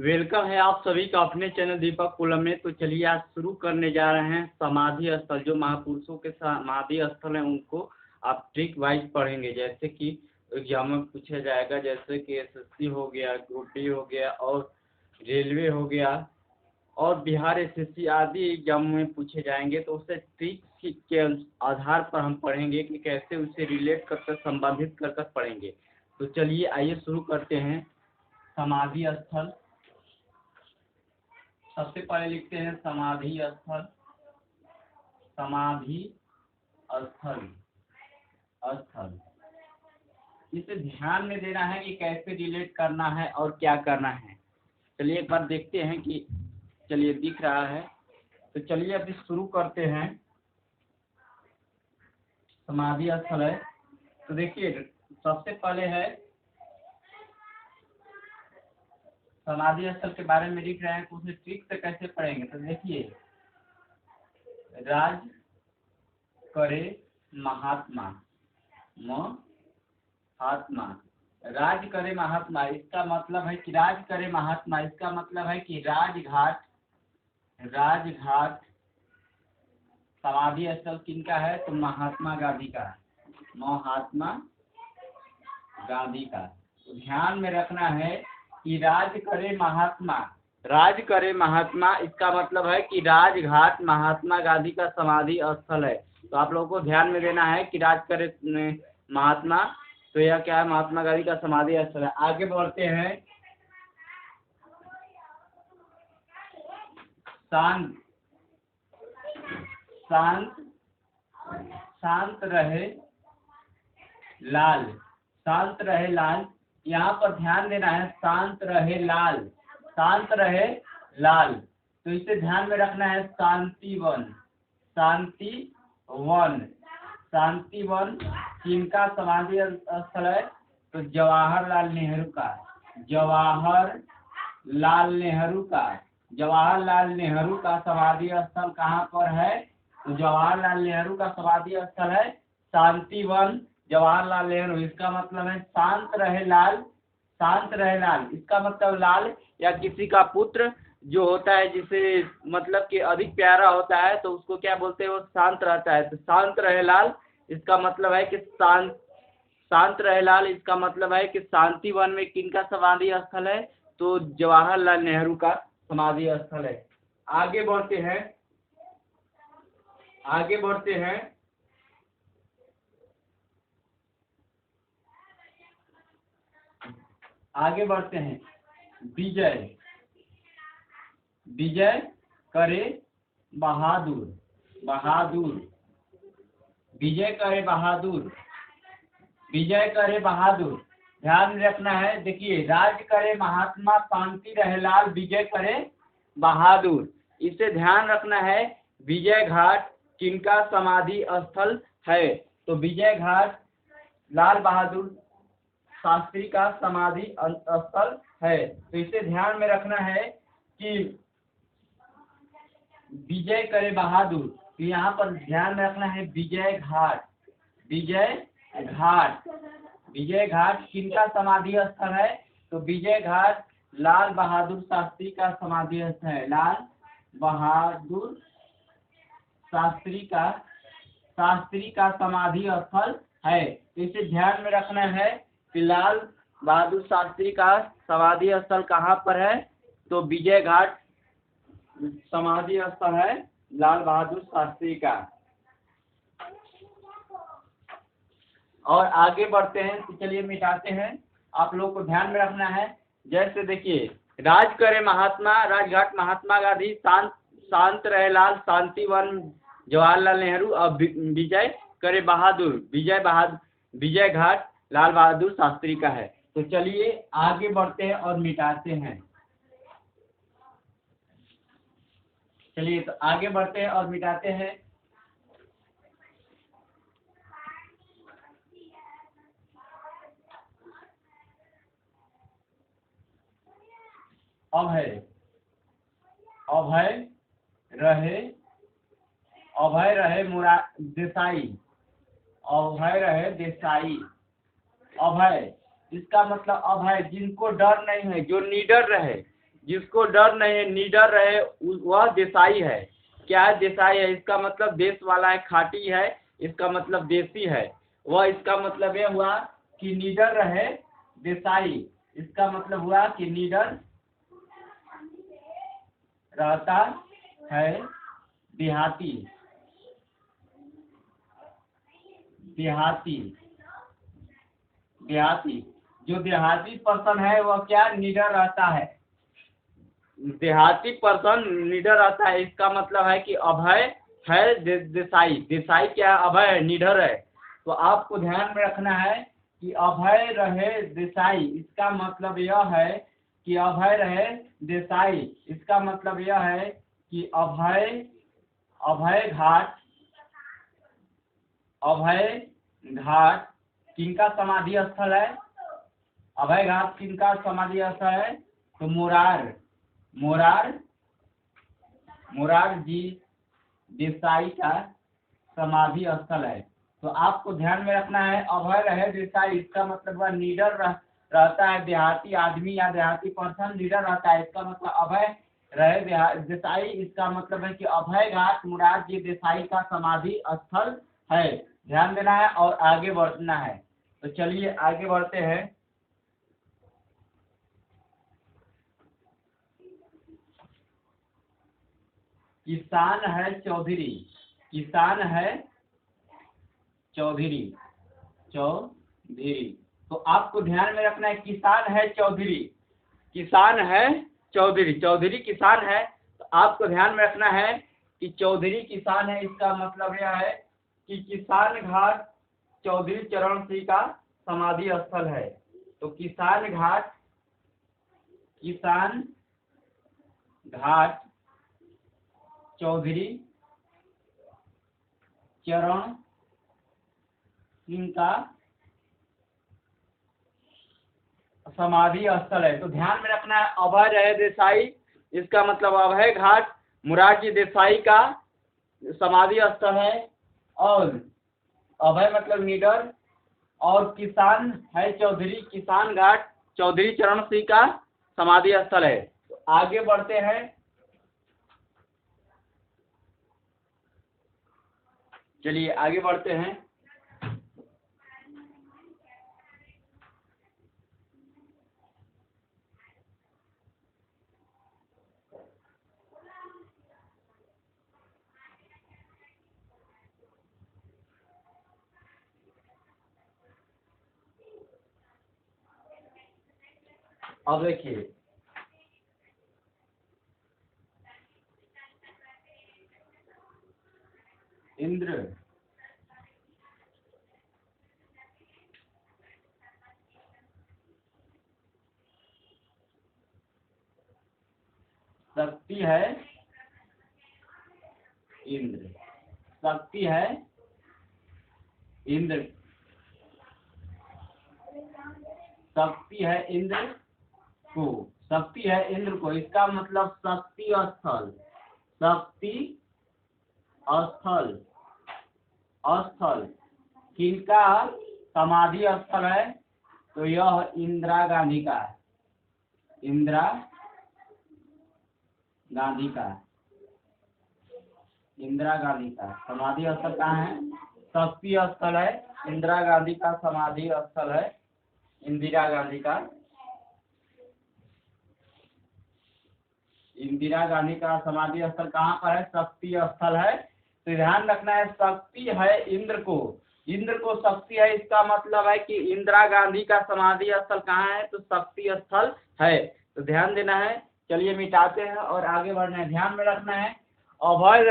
Welcome है आप सभी का अपने चैनल दीपक कुलम में। तो चलिए आज शुरू करने जा रहे हैं समाधि स्थल। जो महापुरुषों के समाधि स्थल हैं उनको आप ट्रिक वाइज पढ़ेंगे। जैसे कि एग्जाम में पूछा जाएगा, जैसे कि एसएससी हो गया, ग्रुप डी हो गया और रेलवे हो गया और बिहार एसएससी आदि एग्जाम में पूछे जाएंगे। तो उससे ट्रिक के आधार पर हम पढ़ेंगे कि कैसे उसे रिलेट कर संबंधित कर पढ़ेंगे। तो चलिए आइए शुरू करते हैं। समाधि स्थल, सबसे पहले लिखते हैं समाधि स्थल। समाधि स्थल स्थल इसे ध्यान में देना है कि कैसे रिलेट करना है और क्या करना है। चलिए एक बार देखते हैं कि चलिए दिख रहा है। तो चलिए अभी शुरू करते हैं। समाधि स्थल है तो देखिए सबसे पहले है समाधि स्थल के बारे में लिख रहे हैं तो उसे ट्रिक से कैसे पढ़ेंगे। तो देखिए, राज करे महात्मा, महात्मा, राज करे महात्मा, इसका मतलब है कि राज करे महात्मा, इसका मतलब है कि राजघाट समाधि स्थल किनका है? तो महात्मा गांधी का, महात्मा गांधी का। तो ध्यान में रखना है कि राज करे महात्मा, राज करे महात्मा, इसका मतलब है कि राजघाट महात्मा गांधी का समाधि स्थल है। तो आप लोगों को ध्यान में देना है कि राज करे महात्मा, तो यह क्या है? महात्मा गांधी का समाधि स्थल है। आगे बढ़ते हैं। शांत शांत शांत रहे लाल, शांत रहे लाल, यहाँ पर ध्यान देना है। शांत रहे लाल, शांत रहे लाल, तो इसे ध्यान में रखना है। शांतिवन, शांतिवन, शांतिवन किनका समाधि स्थल है? तो जवाहरलाल नेहरू का, जवाहरलाल नेहरू का, जवाहरलाल नेहरू का समाधि स्थल कहाँ पर है? तो जवाहरलाल नेहरू का समाधि स्थल है शांतिवन, जवाहरलाल नेहरू। इसका मतलब है शांत रहे लाल, शांत रहे लाल, इसका मतलब लाल या किसी का पुत्र जो होता है, जिसे मतलब कि अधिक प्यारा होता है, तो उसको क्या बोलते हैं? वो शांत रहता है। तो शांत रहे लाल, इसका मतलब है कि शांत रहे लाल, इसका मतलब है कि शांतिवन में किनका समाधि स्थल है? तो जवाहरलाल नेहरू का समाधि स्थल है। आगे बढ़ते हैं। आगे बढ़ते हैं। आगे बढ़ते हैं। विजय, विजय करे बहादुर, बहादुर, विजय करे बहादुर, विजय करे बहादुर, ध्यान में रखना है। देखिए, राज करे महात्मा, शांति रहे लाल, विजय करे बहादुर, इसे ध्यान रखना है। विजय घाट किनका समाधि स्थल है? तो विजय घाट लाल बहादुर शास्त्री का समाधि स्थल है। तो इसे ध्यान में रखना है कि विजय करे बहादुर, तो यहाँ पर ध्यान में रखना है विजय घाट, विजय घाट, विजय घाट किनका समाधि स्थल है? तो विजय घाट लाल बहादुर शास्त्री का समाधि स्थल है, लाल बहादुर शास्त्री का समाधि स्थल है। तो इसे ध्यान में रखना है कि लाल बहादुर शास्त्री का समाधि स्थल कहाँ पर है? तो विजय घाट समाधि स्थल है लाल बहादुर शास्त्री का। और आगे बढ़ते हैं। तो चलिए मिटाते हैं। आप लोग को ध्यान में रखना है। जैसे देखिए, राज करे महात्मा, राजघाट महात्मा गांधी, शांत रहे लाल, शांतिवन जवाहरलाल नेहरू, और विजय करे बहादुर, विजय घाट लाल बहादुर शास्त्री का है। तो चलिए आगे बढ़ते हैं और मिटाते हैं। चलिए तो आगे बढ़ते हैं और मिटाते हैं। अभय, अभय रहे, अभय रहे देसाई, अभय रहे देसाई, अभय, इसका मतलब अभय जिनको डर नहीं है, जो निडर रहे, जिसको डर नहीं, निडर रहे, वह देसाई है। क्या है? देसाई है। इसका मतलब देश वाला है, खाटी है, इसका मतलब देसी है। वह इसका मतलब यह हुआ कि निडर रहे देसाई, इसका मतलब हुआ कि निडर रहता है देहाती। देहाती देहाती जो देहाती पर्सन है वह क्या? निडर रहता है। देहाती पर्सन निडर रहता है, इसका मतलब है कि अभय है देसाई। देसाई क्या है? अभय है, निडर है। तो आपको ध्यान में रखना है कि अभय रहे देसाई, इसका मतलब यह है कि अभय रहे देसाई, इसका मतलब यह है कि अभय अभय घाट अभय घाट किनका समाधि स्थल है? अभय घाट किनका समाधि स्थल है? तो मोरार जी देसाई का समाधि स्थल है। तो आपको ध्यान में रखना है अभय रहे देसाई, इसका मतलब वह निडर रहता है। देहाती आदमी या देहाती पर्सन निडर रहता है, इसका मतलब अभय रहे देसाई, इसका मतलब है कि अभय घाट मोरारजी देसाई का समाधि स्थल है। ध्यान देना है और आगे बढ़ना है। तो चलिए आगे बढ़ते हैं। किसान है चौधरी। किसान है चौधरी। चौधरी तो आपको ध्यान में रखना है किसान है चौधरी। किसान है चौधरी, चौधरी किसान है। तो आपको ध्यान में रखना है कि चौधरी किसान है, इसका मतलब यह है कि किसान घाट चौधरी चरण सिंह का समाधि स्थल है। तो किसान घाट चौधरी चरण सिंह का समाधि स्थल है। तो ध्यान में रखना है अभय रहे देसाई, इसका मतलब अभय घाट मोरारजी देसाई का समाधि स्थल है। और अभय मतलब निडर, और किसान है चौधरी, किसान घाट चौधरी चरण सिंह का समाधि स्थल है। तो आगे बढ़ते हैं। चलिए आगे बढ़ते हैं। अब देखिए इंद्र शक्ति है, इंद्र शक्ति है, इंद्र शक्ति है इंद्र को, शक्ति है इंद्र को, इसका मतलब शक्ति स्थल, शक्ति स्थल स्थल किनका समाधि स्थल है? तो यह इंदिरा गांधी का है। इंदिरा गांधी का इंदिरा गांधी का समाधि स्थल कहाँ है? शक्ति स्थल है। इंदिरा गांधी का समाधि स्थल है। इंदिरा गांधी का इंदिरा गांधी का समाधि स्थल कहाँ पर है? शक्ति स्थल है। तो ध्यान रखना है शक्ति है इंद्र को शक्ति है, इसका मतलब है कि इंदिरा गांधी का समाधि स्थल कहाँ है? तो शक्ति स्थल है। तो ध्यान देना है। चलिए मिटाते हैं और आगे बढ़ना है। ध्यान में रखना है अभय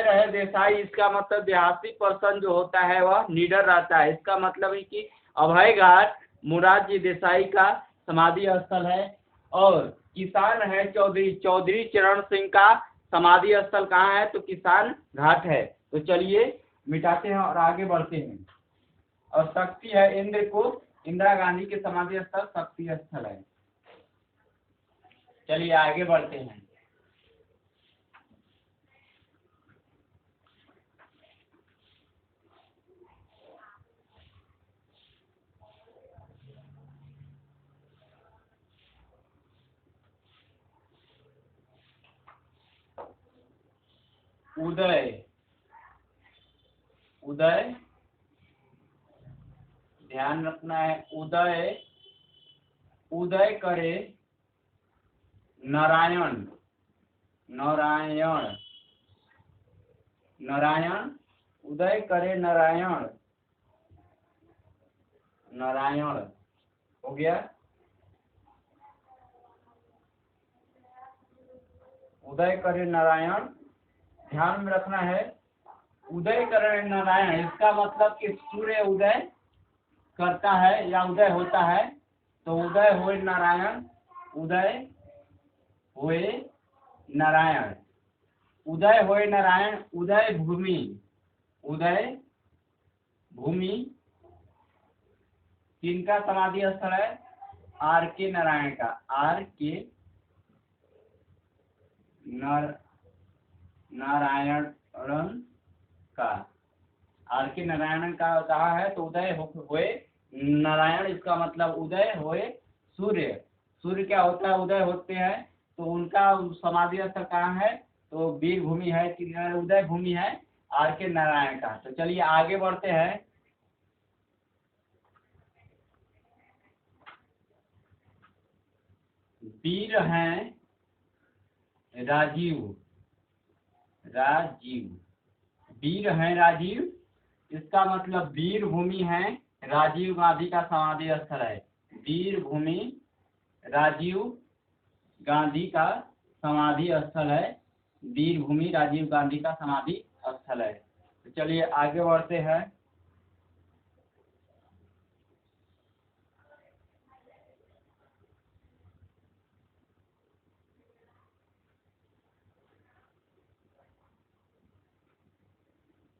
रहे देसाई, इसका मतलब देहाती पर्सन जो होता है वह निडर रहता है, इसका मतलब है कि अभय घाट मोरारजी देसाई का समाधि स्थल है। और किसान है चौधरी चरण सिंह का समाधि स्थल कहाँ है? तो किसान घाट है। तो चलिए मिटाते हैं और आगे बढ़ते हैं। और शक्ति है इंद्र को, इंदिरा गांधी के समाधि स्थल शक्ति स्थल है। चलिए आगे बढ़ते हैं। उदय, उदय, ध्यान रखना है, उदय, उदय करे नारायण, नारायण, नारायण, उदय करे नारायण, नारायण हो गया। उदय करे नारायण, ध्यान में रखना है, उदय करे नारायण, इसका मतलब कि सूर्य उदय करता है या उदय होता है, तो उदय होए नारायण, उदय होए नारायण, उदय होए नारायण, उदय भूमि, उदय भूमि किनका समाधि स्थल है? आर के नारायण का, आर के नारायण का, आर के नारायण का कहा है, तो उदय होए नारायण, इसका मतलब उदय होए सूर्य, सूर्य क्या होता है? उदय होते हैं, तो उनका समाधि स्थल कहाँ है? तो वीर भूमि है कि उदय भूमि है आर के नारायण का। तो चलिए आगे बढ़ते हैं। वीर हैं राजीव, राजीव, वीर हैं राजीव, इसका मतलब वीर भूमि है राजीव गांधी का समाधि स्थल है, वीर भूमि राजीव गांधी का समाधि स्थल है, वीर भूमि राजीव गांधी का समाधि स्थल है। तो चलिए आगे बढ़ते हैं।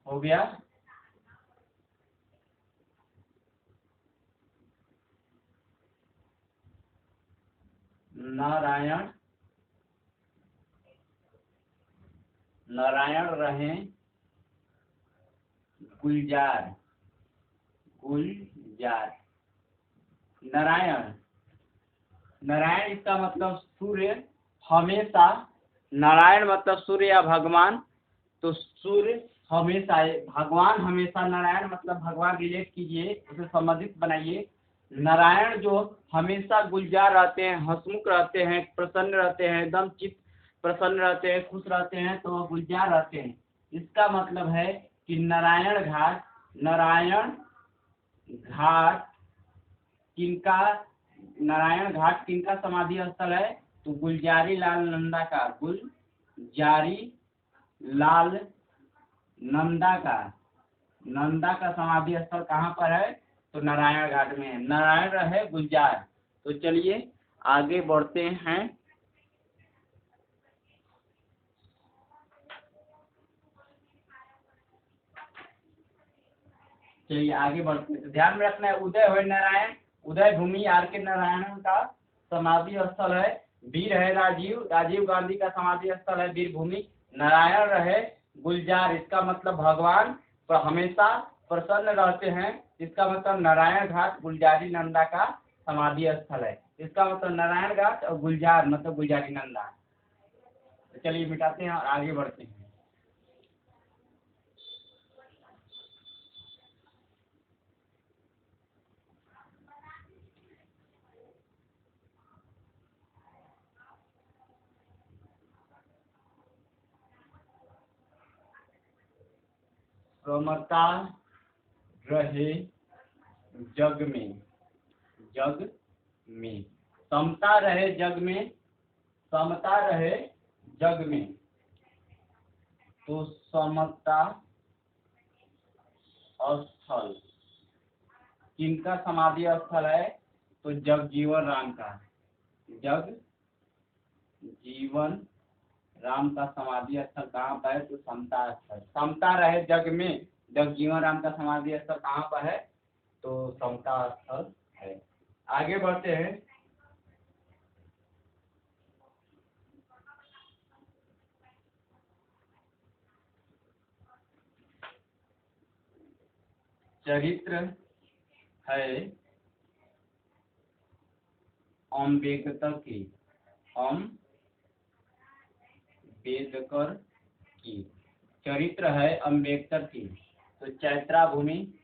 हो गया। नारायण, नारायण रहे गुलजार, गुलजार, नारायण, नारायण इसका मतलब सूर्य हमेशा, नारायण मतलब सूर्य या भगवान, तो सूर्य हमेशा, भगवान हमेशा, नारायण मतलब भगवान रिलेट कीजिए, उसे संबंधित बनाइए। नारायण जो हमेशा गुलजार रहते हैं, हंसमुख रहते हैं, प्रसन्न रहते हैं, एकदम चित्त प्रसन्न रहते हैं, खुश रहते हैं, तो वो गुलजार रहते हैं। इसका मतलब है कि नारायण घाट, नारायण घाट किनका, नारायण घाट किनका समाधि स्थल है? तो गुलजारी लाल नंदा का, गुलजारी लाल नंदा का, नंदा का समाधि स्थल कहाँ पर है? तो नारायण घाट में है। नारायण रहे गुलजार। तो चलिए आगे बढ़ते हैं। चलिए आगे बढ़ते हैं। तो ध्यान में रखना है, उदय हो नारायण, उदय भूमि आर के नारायण का समाधि स्थल है, वीर है राजीव, राजीव गांधी का समाधि स्थल है वीर भूमि, नारायण रहे गुलजार, इसका मतलब भगवान पर हमेशा प्रसन्न रहते हैं, इसका मतलब नारायण घाट गुलजारी नंदा का समाधि स्थल है, इसका मतलब नारायण घाट और गुलजार मतलब गुलजारी नंदा। तो चलिए मिटाते हैं और आगे बढ़ते हैं। समता रहे जग में, जग में, समता रहे जग में, समता रहे जग में, तो समता स्थल किनका समाधि स्थल है? तो जगजीवन राम का, जग जीवन राम का समाधि स्थल कहाँ पर है? तो समता स्थल, समता रहे जग में, जगजीवन राम का समाधि स्थल कहाँ पर है? तो समता स्थल है। आगे बढ़ते हैं। चरित्र है अम्बेडकर की, अम्बेडकर की, चरित्र है अम्बेडकर की। तो चैत्रा भूमि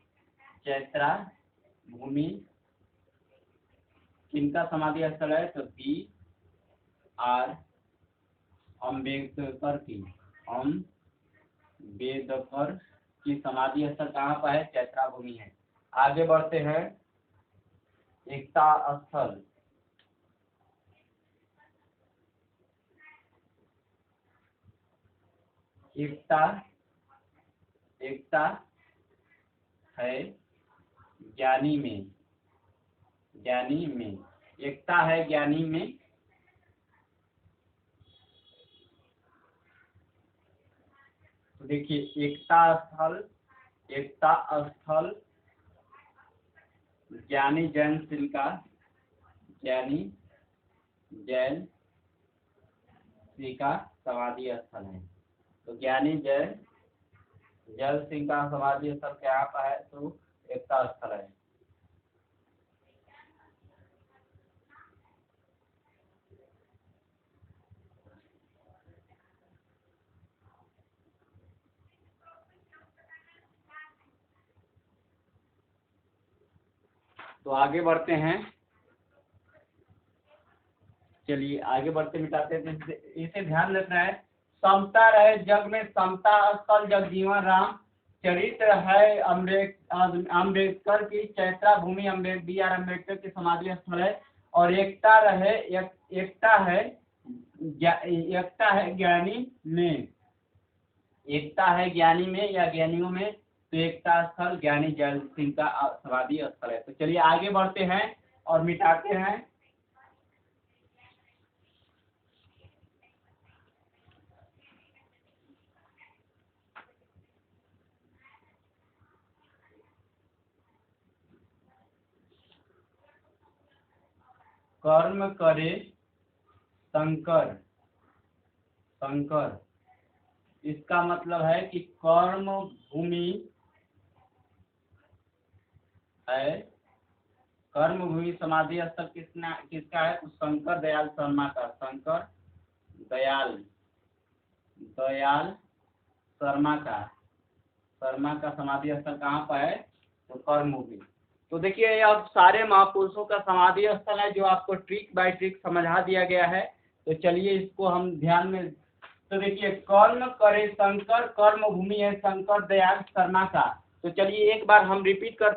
किनका समाधि स्थल है? तो बी आर अम्बेडकर की समाधि स्थल कहाँ पर है? चैत्रा भूमि है। आगे बढ़ते हैं, एकता स्थल। एकता है ज्ञानी में, एकता है ज्ञानी में। तो देखिए एकता स्थल ज्ञानी जैन सिंह का समाधि स्थल है। तो ज्ञानी जैन सिंह का समाधि स्थल क्या पर है? तो एकता स्थल है। तो आगे बढ़ते हैं, चलिए आगे बढ़ते मिटाते हैं। इसे ध्यान रखना है, समता रहे जग में, समता स्थल जगजीवन राम। चरित्र है अम्बेडकर की, चैत्रा भूमि बी आर अम्बेडकर की समाधि स्थल है। और एकता है ज्ञानी में, या ज्ञानियों में। तो एकता स्थल ज्ञानी जैन सिंह का समाधि स्थल है। तो चलिए आगे बढ़ते हैं और मिटाते हैं। कर्म करे शंकर, इसका मतलब है कि कर्म भूमि है, कर्म भूमि समाधि स्थल किसका है? तो शंकर दयाल शर्मा का, दयाल शर्मा का समाधि स्थल कहाँ पर है? तो कर्म भूमि। तो देखिए अब सारे महापुरुषों का समाधि स्थल है, जो आपको ट्रिक बाय ट्रिक समझा दिया गया है। तो चलिए इसको हम ध्यान में, तो देखिए कर्म करे शंकर, कर्म भूमि है शंकर दयाल शर्मा का। तो चलिए एक बार हम रिपीट कर